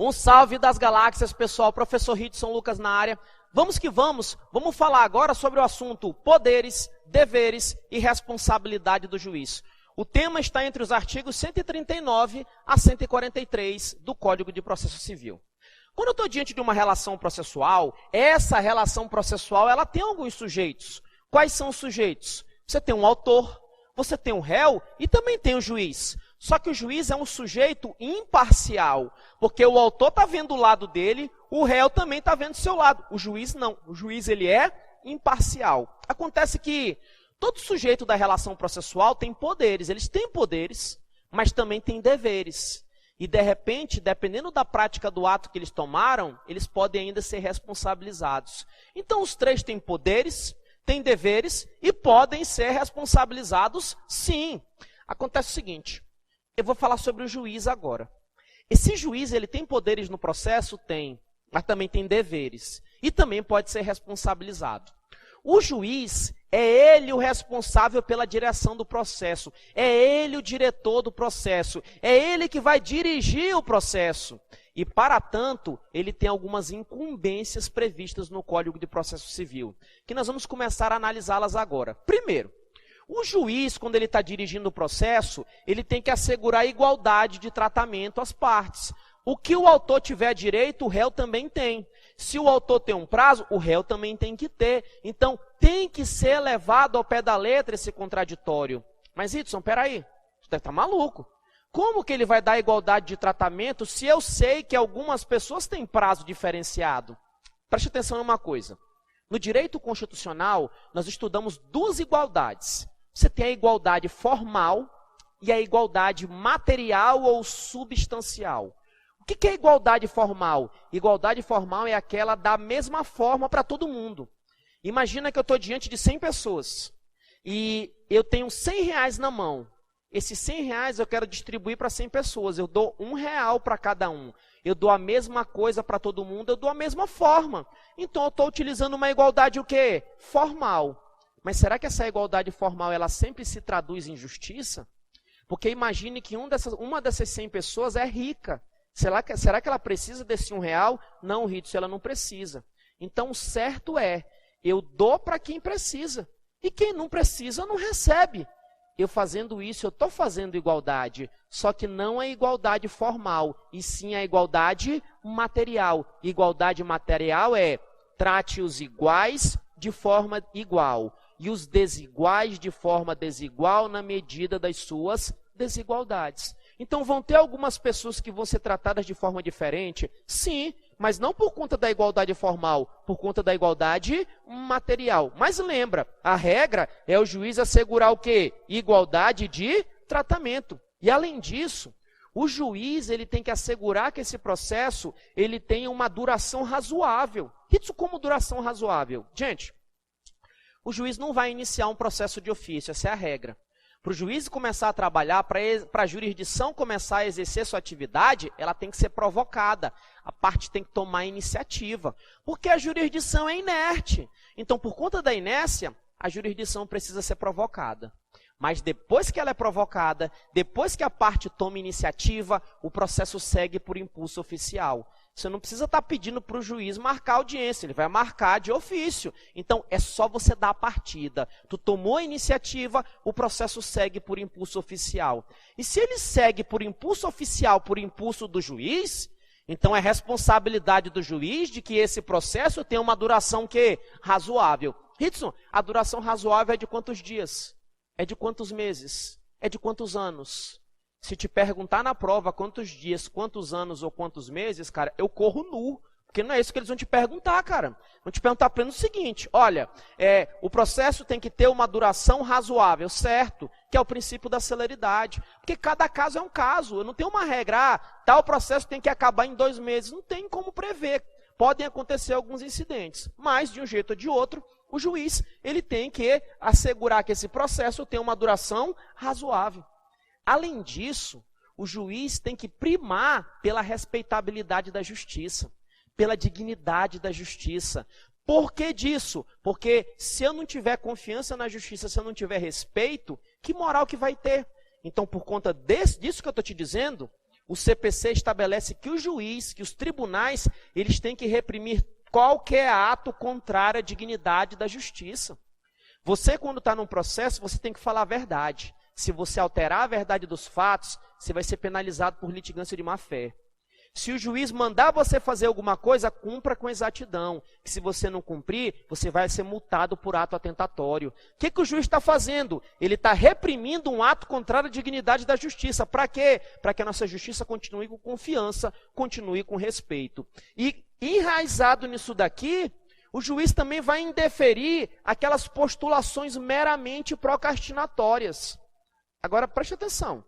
Um salve das galáxias, pessoal. Professor Ritson Lucas na área. Vamos que vamos. Vamos falar agora sobre o assunto poderes, deveres e responsabilidade do juiz. O tema está entre os artigos 139 a 143 do Código de Processo Civil. Quando eu estou diante de uma relação processual, essa relação processual ela tem alguns sujeitos. Quais são os sujeitos? Você tem um autor, você tem um réu e também tem o juiz. Só que o juiz é um sujeito imparcial, porque o autor está vendo o lado dele, o réu também está vendo o seu lado. O juiz não, o juiz ele é imparcial. Acontece que todo sujeito da relação processual tem poderes, eles têm poderes, mas também têm deveres. E de repente, dependendo da prática do ato que eles tomaram, eles podem ainda ser responsabilizados. Então os três têm poderes, têm deveres e podem ser responsabilizados sim. Acontece o seguinte, eu vou falar sobre o juiz agora. Esse juiz, ele tem poderes no processo? Tem, mas também tem deveres. E também pode ser responsabilizado. O juiz é ele o responsável pela direção do processo. É ele o diretor do processo. É ele que vai dirigir o processo. E, para tanto, ele tem algumas incumbências previstas no Código de Processo Civil, que nós vamos começar a analisá-las agora. Primeiro, o juiz, quando ele está dirigindo o processo, ele tem que assegurar a igualdade de tratamento às partes. O que o autor tiver direito, o réu também tem. Se o autor tem um prazo, o réu também tem que ter. Então, tem que ser levado ao pé da letra esse contraditório. Mas, Edson, peraí, você deve estar maluco. Como que ele vai dar igualdade de tratamento se eu sei que algumas pessoas têm prazo diferenciado? Preste atenção em uma coisa. No direito constitucional, nós estudamos duas igualdades. Você tem a igualdade formal e a igualdade material ou substancial. O que é igualdade formal? Igualdade formal é aquela da mesma forma para todo mundo. Imagina que eu estou diante de 100 pessoas e eu tenho 100 reais na mão. Esses 100 reais eu quero distribuir para 100 pessoas. Eu dou R$1 para cada um. Eu dou a mesma coisa para todo mundo, eu dou a mesma forma. Então eu estou utilizando uma igualdade o quê? Formal. Mas será que essa igualdade formal ela sempre se traduz em justiça? Porque imagine que uma dessas 100 pessoas é rica. Será que ela precisa desse R$1? Não, Ritson, ela não precisa. Então, o certo é, eu dou para quem precisa. E quem não precisa, não recebe. Eu fazendo isso, eu estou fazendo igualdade. Só que não a igualdade formal, e sim a igualdade material. Igualdade material é, trate os iguais de forma igual. E os desiguais de forma desigual na medida das suas desigualdades. Então vão ter algumas pessoas que vão ser tratadas de forma diferente? Sim, mas não por conta da igualdade formal, por conta da igualdade material. Mas lembra, a regra é o juiz assegurar o quê? Igualdade de tratamento. E além disso, o juiz ele tem que assegurar que esse processo ele tenha uma duração razoável. Isso como duração razoável? Gente, o juiz não vai iniciar um processo de ofício, essa é a regra. Para o juiz começar a trabalhar, para a jurisdição começar a exercer sua atividade, ela tem que ser provocada. A parte tem que tomar a iniciativa, porque a jurisdição é inerte. Então, por conta da inércia, a jurisdição precisa ser provocada. Mas depois que ela é provocada, depois que a parte toma iniciativa, o processo segue por impulso oficial. Você não precisa estar pedindo para o juiz marcar audiência, ele vai marcar de ofício. Então, é só você dar a partida. Tu tomou a iniciativa, o processo segue por impulso oficial. E se ele segue por impulso oficial, por impulso do juiz, então é responsabilidade do juiz de que esse processo tenha uma duração que razoável. Ritson, a duração razoável é de quantos dias? É de quantos meses? É de quantos anos? Se te perguntar na prova quantos dias, quantos anos ou quantos meses, cara, eu corro nu. Porque não é isso que eles vão te perguntar, cara. Vão te perguntar apenas o seguinte, olha, o processo tem que ter uma duração razoável, certo? Que é o princípio da celeridade. Porque cada caso é um caso. Eu não tenho uma regra, tal processo tem que acabar em 2 meses. Não tem como prever. Podem acontecer alguns incidentes, mas de um jeito ou de outro, o juiz ele tem que assegurar que esse processo tenha uma duração razoável. Além disso, o juiz tem que primar pela respeitabilidade da justiça, pela dignidade da justiça. Por que disso? Porque se eu não tiver confiança na justiça, se eu não tiver respeito, que moral que vai ter? Então, por conta disso que eu estou te dizendo, o CPC estabelece que o juiz, que os tribunais, eles têm que reprimir qualquer ato contrário à dignidade da justiça. Você, quando está num processo, você tem que falar a verdade. Se você alterar a verdade dos fatos, você vai ser penalizado por litigância de má-fé. Se o juiz mandar você fazer alguma coisa, cumpra com exatidão. Que se você não cumprir, você vai ser multado por ato atentatório. O que o juiz está fazendo? Ele está reprimindo um ato contrário à dignidade da justiça. Para quê? Para que a nossa justiça continue com confiança, continue com respeito. E enraizado nisso daqui, o juiz também vai indeferir aquelas postulações meramente procrastinatórias. Agora, preste atenção.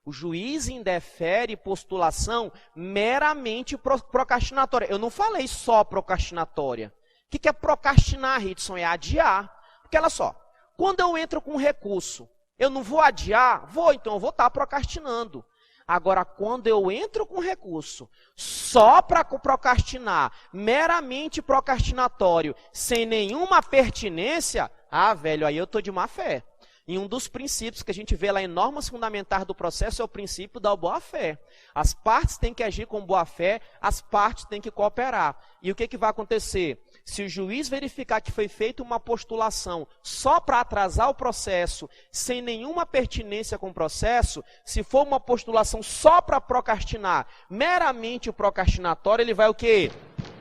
O juiz indefere postulação meramente procrastinatória. Eu não falei só procrastinatória. O que é procrastinar, Ritson? É adiar. Porque olha só, quando eu entro com um recurso, eu não vou adiar? Vou, então eu vou estar procrastinando. Agora, quando eu entro com recurso só para procrastinar, meramente procrastinatório, sem nenhuma pertinência, velho, aí eu estou de má fé. E um dos princípios que a gente vê lá em normas fundamentais do processo é o princípio da boa-fé. As partes têm que agir com boa-fé, as partes têm que cooperar. E o que vai acontecer? Se o juiz verificar que foi feita uma postulação só para atrasar o processo, sem nenhuma pertinência com o processo, se for uma postulação só para procrastinar, meramente o procrastinatório, ele vai o quê?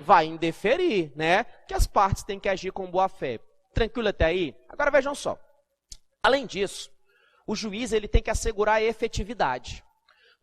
Vai indeferir, né? Que as partes têm que agir com boa-fé. Tranquilo até aí? Agora vejam só. Além disso, o juiz ele tem que assegurar a efetividade.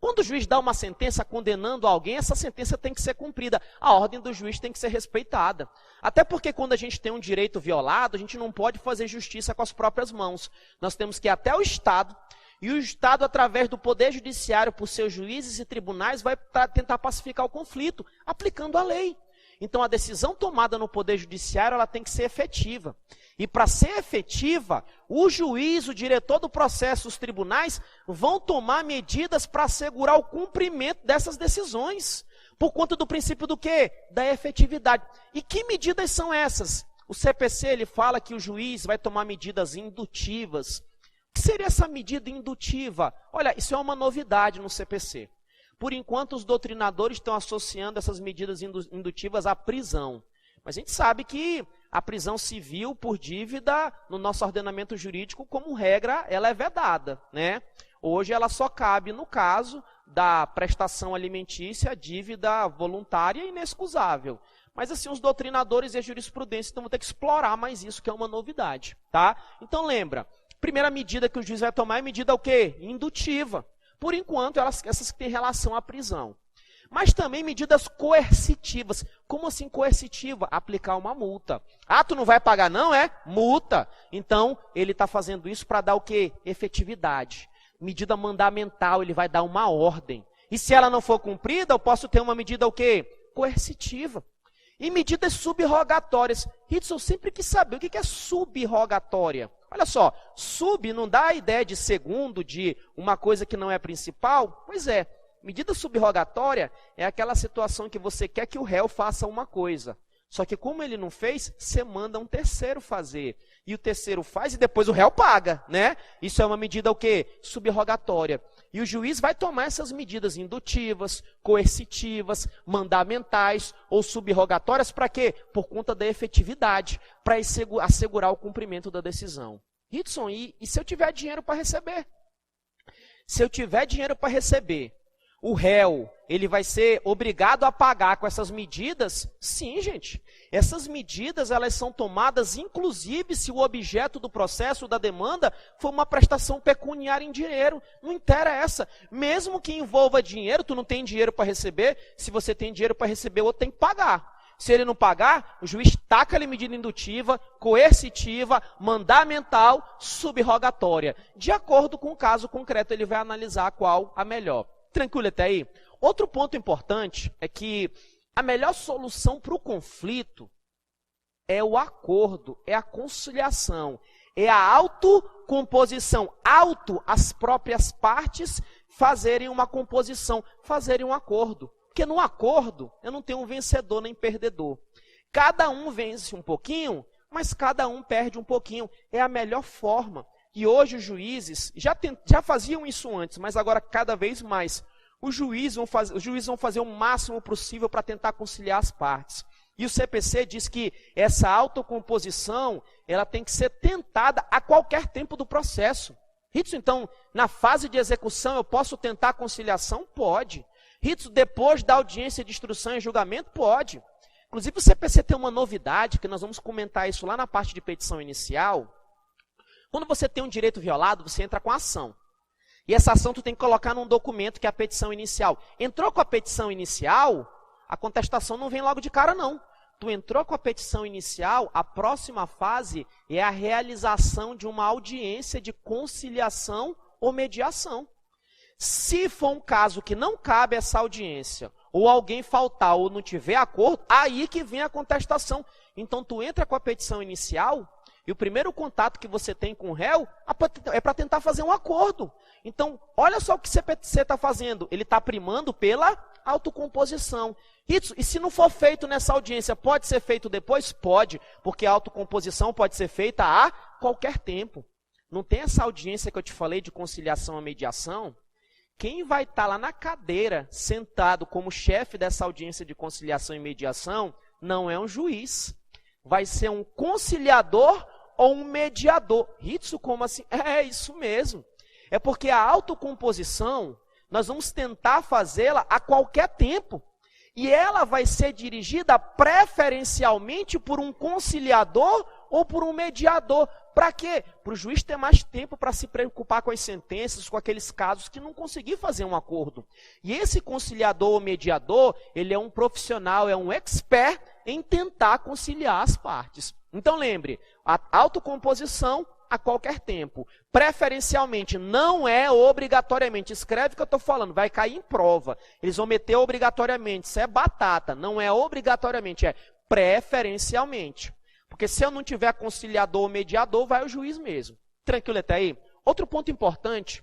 Quando o juiz dá uma sentença condenando alguém, essa sentença tem que ser cumprida. A ordem do juiz tem que ser respeitada. Até porque quando a gente tem um direito violado, a gente não pode fazer justiça com as próprias mãos. Nós temos que ir até o Estado, e o Estado, através do Poder Judiciário, por seus juízes e tribunais, vai tentar pacificar o conflito, aplicando a lei. Então, a decisão tomada no Poder Judiciário, ela tem que ser efetiva. E para ser efetiva, o juiz, o diretor do processo, os tribunais, vão tomar medidas para assegurar o cumprimento dessas decisões. Por conta do princípio do quê? Da efetividade. E que medidas são essas? O CPC, ele fala que o juiz vai tomar medidas indutivas. O que seria essa medida indutiva? Olha, isso é uma novidade no CPC. Por enquanto, os doutrinadores estão associando essas medidas indutivas à prisão. Mas a gente sabe que a prisão civil por dívida, no nosso ordenamento jurídico, como regra, ela é vedada, né? Hoje ela só cabe no caso da prestação alimentícia, dívida voluntária e inexcusável. Mas assim, os doutrinadores e a jurisprudência vão ter que explorar mais isso, que é uma novidade, tá? Então lembra, primeira medida que o juiz vai tomar é medida o quê? Indutiva. Por enquanto, essas que têm relação à prisão. Mas também medidas coercitivas. Como assim coercitiva? Aplicar uma multa. Tu não vai pagar não, é? Multa. Então, ele está fazendo isso para dar o quê? Efetividade. Medida mandamental, ele vai dar uma ordem. E se ela não for cumprida, eu posso ter uma medida o quê? Coercitiva. E medidas subrogatórias. Ritson, eu sempre quis saber o que é subrogatória. Olha só, sub não dá a ideia de segundo, de uma coisa que não é principal? Pois é, medida subrogatória é aquela situação que você quer que o réu faça uma coisa. Só que como ele não fez, você manda um terceiro fazer. E o terceiro faz e depois o réu paga, né? Isso é uma medida o quê? Subrogatória. E o juiz vai tomar essas medidas indutivas, coercitivas, mandamentais ou subrogatórias para quê? Por conta da efetividade, para assegurar o cumprimento da decisão. Ritson, e se eu tiver dinheiro para receber? Se eu tiver dinheiro para receber, o réu, ele vai ser obrigado a pagar com essas medidas? Sim, gente. Essas medidas, elas são tomadas, inclusive, se o objeto do processo, da demanda, for uma prestação pecuniária em dinheiro. Não interessa. Mesmo que envolva dinheiro, tu não tem dinheiro para receber. Se você tem dinheiro para receber, o outro tem que pagar. Se ele não pagar, o juiz taca-lhe medida indutiva, coercitiva, mandamental, subrogatória. De acordo com o caso concreto, ele vai analisar qual a melhor. Tranquilo até aí? Outro ponto importante é que a melhor solução para o conflito é o acordo, é a conciliação, é a autocomposição. As próprias partes fazerem uma composição, fazerem um acordo. Porque no acordo eu não tenho um vencedor nem perdedor. Cada um vence um pouquinho, mas cada um perde um pouquinho. É a melhor forma. E hoje os juízes já faziam isso antes, mas agora cada vez mais. os juízes vão fazer o máximo possível para tentar conciliar as partes. E o CPC diz que essa autocomposição, ela tem que ser tentada a qualquer tempo do processo. Ritsu, então, na fase de execução, eu posso tentar a conciliação? Pode. Ritsu, depois da audiência de instrução e julgamento? Pode. Inclusive, o CPC tem uma novidade, que nós vamos comentar isso lá na parte de petição inicial. Quando você tem um direito violado, você entra com a ação. E essa ação tu tem que colocar num documento que é a petição inicial. Entrou com a petição inicial, a contestação não vem logo de cara, não. Tu entrou com a petição inicial, a próxima fase é a realização de uma audiência de conciliação ou mediação. Se for um caso que não cabe essa audiência, ou alguém faltar ou não tiver acordo, aí que vem a contestação. Então tu entra com a petição inicial, e o primeiro contato que você tem com o réu é para tentar fazer um acordo. Então, olha só o que o CPC está fazendo. Ele está primando pela autocomposição. E se não for feito nessa audiência, pode ser feito depois? Pode, porque a autocomposição pode ser feita a qualquer tempo. Não tem essa audiência que eu te falei de conciliação e mediação? Quem vai estar lá na cadeira, sentado como chefe dessa audiência de conciliação e mediação, não é um juiz. Vai ser um conciliador ou um mediador. Ritsu, como assim? É isso mesmo. É porque a autocomposição, nós vamos tentar fazê-la a qualquer tempo. E ela vai ser dirigida preferencialmente por um conciliador ou por um mediador. Para quê? Para o juiz ter mais tempo para se preocupar com as sentenças, com aqueles casos que não conseguir fazer um acordo. E esse conciliador ou mediador, ele é um profissional, é um expert em tentar conciliar as partes. Então lembre, a autocomposição a qualquer tempo. Preferencialmente, não é obrigatoriamente. Escreve o que eu estou falando, vai cair em prova. Eles vão meter obrigatoriamente, isso é batata. Não é obrigatoriamente, é preferencialmente. Porque se eu não tiver conciliador ou mediador, vai o juiz mesmo. Tranquilo até aí? Outro ponto importante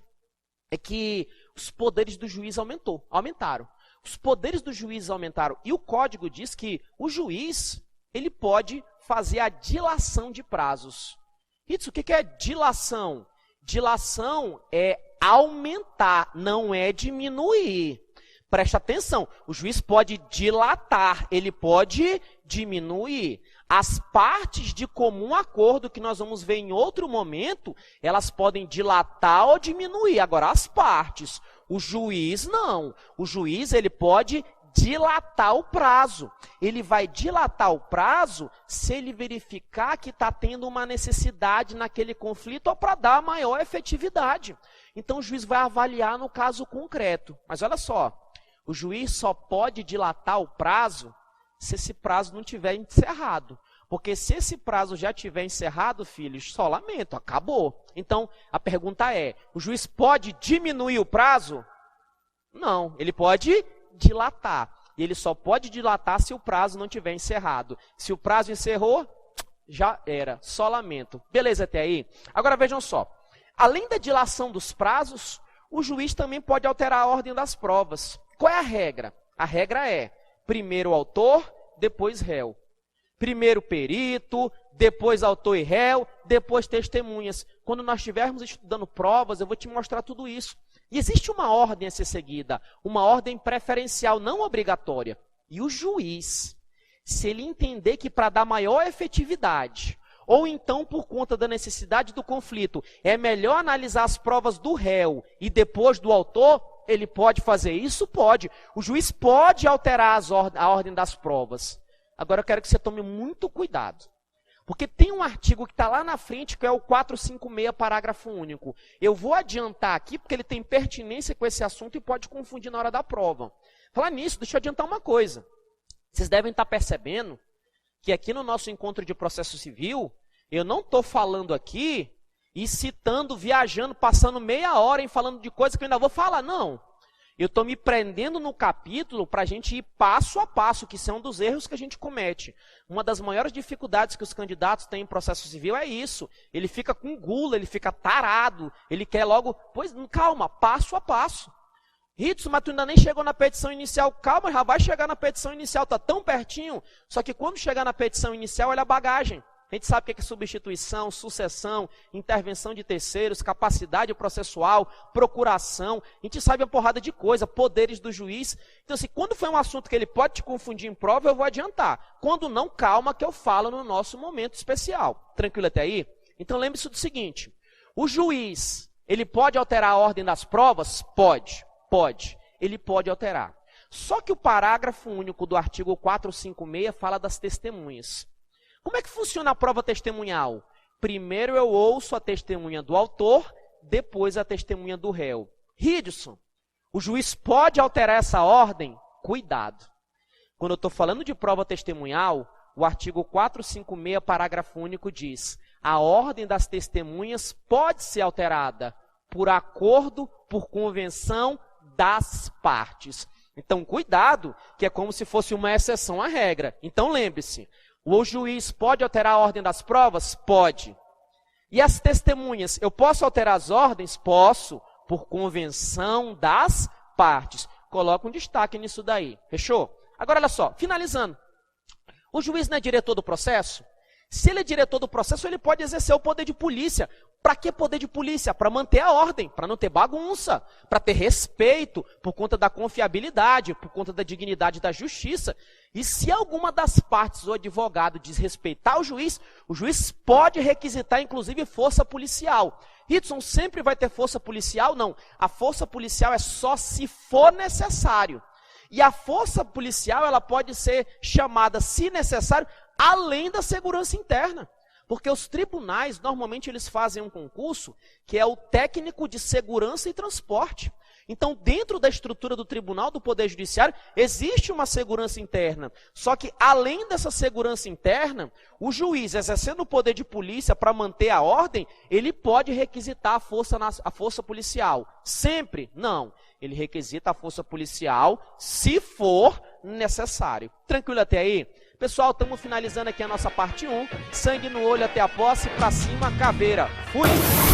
é que os poderes do juiz aumentaram. Os poderes do juiz aumentaram. E o código diz que o juiz, ele pode fazer a dilação de prazos. Isso, o que é dilação? Dilação é aumentar, não é diminuir. Preste atenção, o juiz pode dilatar, ele pode diminuir. As partes de comum acordo, que nós vamos ver em outro momento, elas podem dilatar ou diminuir. Agora, as partes, o juiz não. O juiz, ele pode dilatar o prazo. Ele vai dilatar o prazo se ele verificar que está tendo uma necessidade naquele conflito ou para dar maior efetividade. Então, o juiz vai avaliar no caso concreto. Mas olha só, o juiz só pode dilatar o prazo se esse prazo não tiver encerrado. Porque se esse prazo já tiver encerrado, filhos, só lamento, acabou. Então, a pergunta é, o juiz pode diminuir o prazo? Não, ele pode dilatar. E ele só pode dilatar se o prazo não tiver encerrado. Se o prazo encerrou, já era, só lamento. Beleza até aí? Agora vejam só, além da dilação dos prazos, o juiz também pode alterar a ordem das provas. Qual é a regra? A regra é, primeiro autor, depois réu. Primeiro perito, depois autor e réu, depois testemunhas. Quando nós estivermos estudando provas, eu vou te mostrar tudo isso. E existe uma ordem a ser seguida, uma ordem preferencial, não obrigatória. E o juiz, se ele entender que para dar maior efetividade, ou então por conta da necessidade do conflito, é melhor analisar as provas do réu e depois do autor, ele pode fazer isso? Pode. O juiz pode alterar a ordem das provas. Agora eu quero que você tome muito cuidado. Porque tem um artigo que está lá na frente, que é o 456, parágrafo único. Eu vou adiantar aqui, porque ele tem pertinência com esse assunto e pode confundir na hora da prova. Falar nisso, deixa eu adiantar uma coisa. Vocês devem estar percebendo que aqui no nosso encontro de processo civil, eu não estou falando aqui e citando, viajando, passando meia hora em falando de coisa que eu ainda vou falar. Não. Eu estou me prendendo no capítulo para a gente ir passo a passo, que são dos erros que a gente comete. Uma das maiores dificuldades que os candidatos têm em processo civil é isso. Ele fica com gula, ele fica tarado, ele quer logo... Pois, calma, passo a passo. Ritsu, mas tu ainda nem chegou na petição inicial. Calma, já vai chegar na petição inicial, está tão pertinho. Só que quando chegar na petição inicial, olha a bagagem. A gente sabe o que é substituição, sucessão, intervenção de terceiros, capacidade processual, procuração. A gente sabe uma porrada de coisa, poderes do juiz. Então, assim, quando foi um assunto que ele pode te confundir em prova, eu vou adiantar. Quando não, calma que eu falo no nosso momento especial. Tranquilo até aí? Então, lembre-se do seguinte. O juiz, ele pode alterar a ordem das provas? Pode. Ele pode alterar. Só que o parágrafo único do artigo 456 fala das testemunhas. Como é que funciona a prova testemunhal? Primeiro eu ouço a testemunha do autor, depois a testemunha do réu. Ridson, o juiz pode alterar essa ordem? Cuidado. Quando eu estou falando de prova testemunhal, o artigo 456, parágrafo único, diz: a ordem das testemunhas pode ser alterada por acordo, por convenção das partes. Então, cuidado, que é como se fosse uma exceção à regra. Então, lembre-se, o juiz pode alterar a ordem das provas? Pode. E as testemunhas, eu posso alterar as ordens? Posso, por convenção das partes. Coloca um destaque nisso daí. Fechou? Agora, olha só, finalizando. O juiz não é diretor do processo? Se ele é diretor do processo, ele pode exercer o poder de polícia. Para que poder de polícia? Para manter a ordem, para não ter bagunça, para ter respeito, por conta da confiabilidade, por conta da dignidade da justiça. E se alguma das partes, o advogado, desrespeitar o juiz pode requisitar, inclusive, força policial. Ridson, sempre vai ter força policial? Não. A força policial é só se for necessário. E a força policial, ela pode ser chamada, se necessário, além da segurança interna. Porque os tribunais, normalmente, eles fazem um concurso que é o técnico de segurança e transporte. Então, dentro da estrutura do tribunal, do Poder Judiciário, existe uma segurança interna. Só que, além dessa segurança interna, o juiz, exercendo o poder de polícia para manter a ordem, ele pode requisitar a força policial. Sempre? Não. Ele requisita a força policial se for necessário. Tranquilo até aí? Pessoal, estamos finalizando aqui a nossa parte 1. Sangue no olho até a posse, pra cima, caveira. Fui!